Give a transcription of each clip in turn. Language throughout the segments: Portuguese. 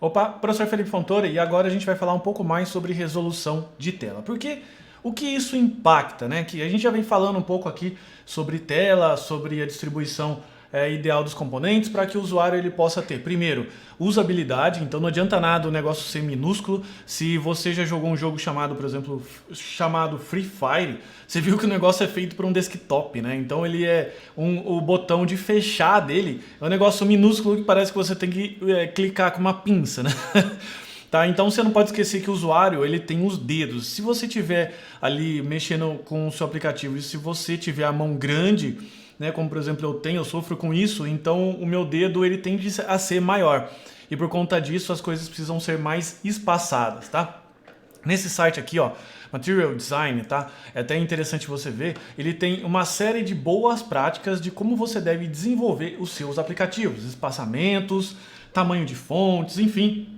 Opa, professor Felipe Fontoura, e agora a gente vai falar um pouco mais sobre resolução de tela. Porque o que isso impacta, né? Que a gente já vem falando um pouco aqui sobre tela, sobre a distribuição ideal dos componentes para que o usuário ele possa ter, primeiro, usabilidade. Então não adianta nada o negócio ser minúsculo. Se você já jogou um jogo chamado, por exemplo, chamado Free Fire, você viu que o negócio é feito por um desktop, né? Então ele é o botão de fechar dele é um negócio minúsculo que parece que você tem que clicar com uma pinça, né? Tá, então você não pode esquecer que o usuário ele tem os dedos. Se você tiver ali mexendo com o seu aplicativo e se você tiver a mão grande, né, como por exemplo eu sofro com isso, então o meu dedo ele tende a ser maior. E por conta disso as coisas precisam ser mais espaçadas, tá? Nesse site aqui, ó, Material Design, tá? É até interessante você ver, ele tem uma série de boas práticas de como você deve desenvolver os seus aplicativos, espaçamentos, tamanho de fontes, enfim.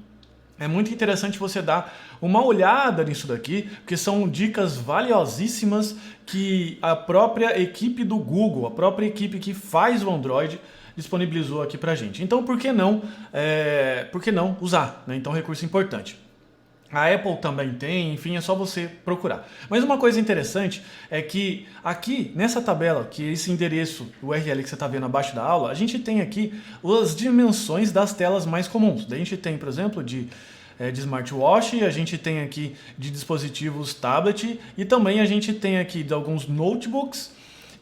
É muito interessante você dar uma olhada nisso daqui, porque são dicas valiosíssimas que a própria equipe do Google, a própria equipe que faz o Android, disponibilizou aqui pra gente. Então, por que não usar, né? Então, recurso importante. A Apple também tem, enfim, é só você procurar. Mas uma coisa interessante é que aqui nessa tabela, que esse endereço URL que você está vendo abaixo da aula, a gente tem aqui as dimensões das telas mais comuns. Daí a gente tem, por exemplo, de smartwatch, a gente tem aqui de dispositivos tablet e também a gente tem aqui de alguns notebooks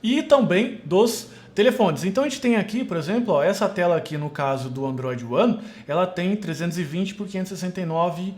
e também dos telefones. Então a gente tem aqui, por exemplo, ó, essa tela aqui no caso do Android One, ela tem 320 por 569.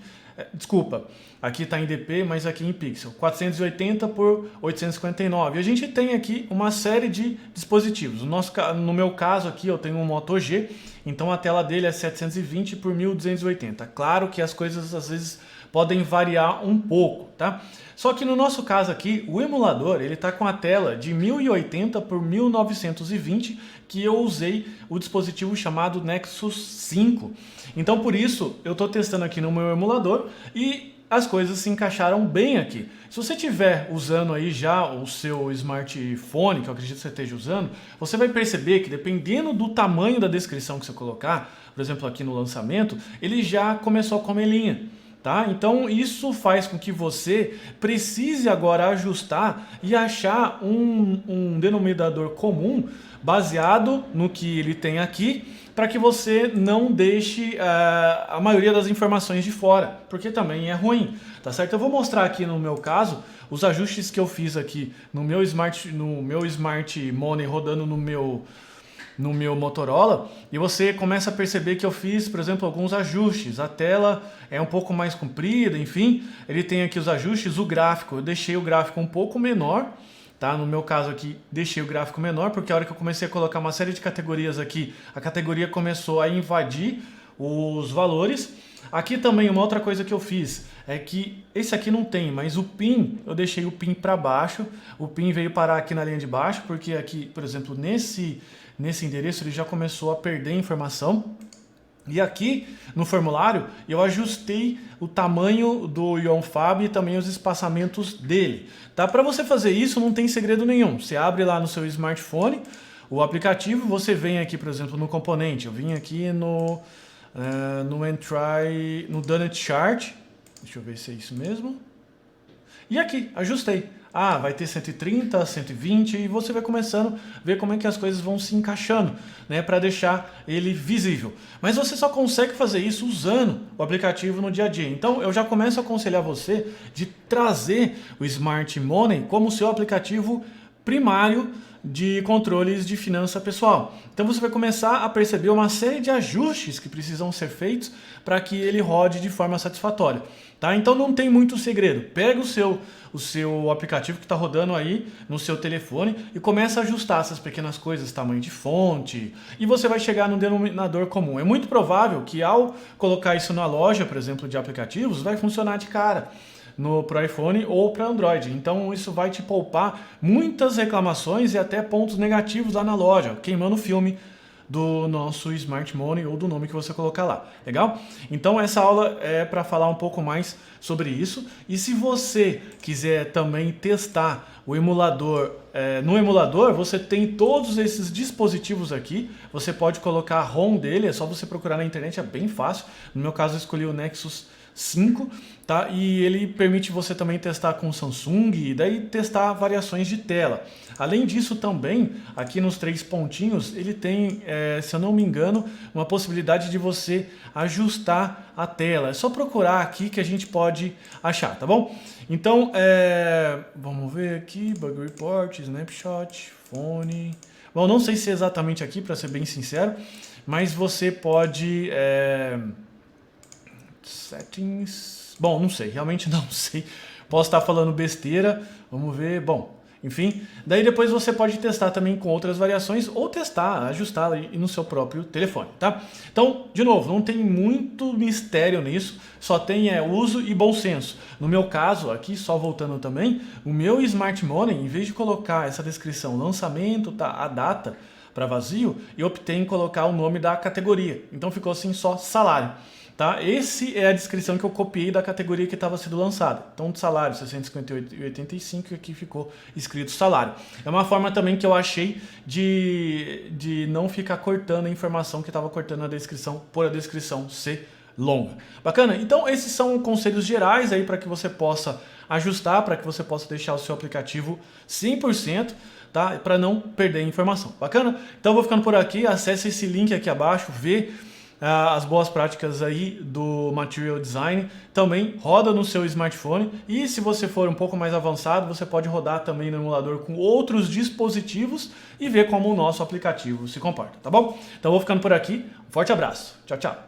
Desculpa, aqui está em dp, mas aqui em pixel, 480 por 859. A gente tem aqui uma série de dispositivos. No meu caso aqui eu tenho um Moto G, então a tela dele é 720 por 1280. Claro que as coisas às vezes podem variar um pouco, tá? Só que no nosso caso aqui, o emulador ele está com a tela de 1080 por 1920, que eu usei o dispositivo chamado Nexus 5. Então por isso eu estou testando aqui no meu emulador e as coisas se encaixaram bem aqui. Se você estiver usando aí já o seu smartphone, que eu acredito que você esteja usando, você vai perceber que dependendo do tamanho da descrição que você colocar, por exemplo aqui no lançamento, ele já começou a comer linha. Tá? Então isso faz com que você precise agora ajustar e achar um denominador comum baseado no que ele tem aqui, para que você não deixe a maioria das informações de fora, porque também é ruim, tá certo? Eu vou mostrar aqui no meu caso os ajustes que eu fiz aqui no meu Smart Money rodando no meu Motorola, e você começa a perceber que eu fiz, por exemplo, alguns ajustes. A tela é um pouco mais comprida, enfim, ele tem aqui os ajustes, o gráfico, eu deixei o gráfico um pouco menor, tá? No meu caso aqui, deixei o gráfico menor, porque a hora que eu comecei a colocar uma série de categorias aqui, a categoria começou a invadir os valores. Aqui também uma outra coisa que eu fiz é que esse aqui não tem, mas o PIN, eu deixei o PIN para baixo, o PIN veio parar aqui na linha de baixo, porque aqui, por exemplo, nesse endereço ele já começou a perder informação. E aqui no formulário eu ajustei o tamanho do YonFab e também os espaçamentos dele. Tá? Para você fazer isso não tem segredo nenhum. Você abre lá no seu smartphone o aplicativo, você vem aqui, por exemplo, no componente. Eu vim aqui no Donut Chart. Deixa eu ver se é isso mesmo. E aqui, ajustei. Ah, vai ter 130, 120 e você vai começando a ver como é que as coisas vão se encaixando, né, para deixar ele visível. Mas você só consegue fazer isso usando o aplicativo no dia a dia. Então eu já começo a aconselhar você de trazer o Smart Money como seu aplicativo primário de controles de finança pessoal. Então você vai começar a perceber uma série de ajustes que precisam ser feitos para que ele rode de forma satisfatória. Tá? Então não tem muito segredo. Pega o seu aplicativo que está rodando aí no seu telefone e começa a ajustar essas pequenas coisas, tamanho de fonte, e você vai chegar num denominador comum. É muito provável que ao colocar isso na loja, por exemplo, de aplicativos, vai funcionar de cara para iPhone ou para Android. Então isso vai te poupar muitas reclamações e até pontos negativos lá na loja, queimando o filme do nosso Smart Money ou do nome que você colocar lá, legal? Então essa aula é para falar um pouco mais sobre isso, e se você quiser também testar o emulador no emulador, você tem todos esses dispositivos aqui. Você pode colocar a ROM dele, é só você procurar na internet, é bem fácil. No meu caso eu escolhi o Nexus 5, tá? E ele permite você também testar com Samsung e daí testar variações de tela. Além disso também, aqui nos 3 pontinhos, ele tem, se eu não me engano, uma possibilidade de você ajustar a tela. É só procurar aqui que a gente pode achar, tá bom? Então, vamos ver aqui, Bug Report, Snapshot, Fone... Bom, não sei se é exatamente aqui, para ser bem sincero, mas você pode... Settings... Bom, não sei, realmente não sei. Posso estar falando besteira, vamos ver. Bom, enfim. Daí depois você pode testar também com outras variações ou testar, ajustar no seu próprio telefone, tá? Então, de novo, não tem muito mistério nisso, só tem uso e bom senso. No meu caso, aqui só voltando também, o meu Smart Money, em vez de colocar essa descrição lançamento, tá, a data para vazio, eu optei em colocar o nome da categoria. Então ficou assim só salário. Tá? Esse é a descrição que eu copiei da categoria que estava sendo lançada. Então, de salário, 658,85 e aqui ficou escrito salário. É uma forma também que eu achei de não ficar cortando a informação que estava cortando a descrição, por a descrição ser longa. Bacana? Então, esses são conselhos gerais aí para que você possa ajustar, para que você possa deixar o seu aplicativo 100%, tá? Para não perder informação. Bacana? Então, eu vou ficando por aqui. Acesse esse link aqui abaixo, vê as boas práticas aí do Material Design, também roda no seu smartphone e se você for um pouco mais avançado, você pode rodar também no emulador com outros dispositivos e ver como o nosso aplicativo se comporta, tá bom? Então vou ficando por aqui, um forte abraço, tchau, tchau!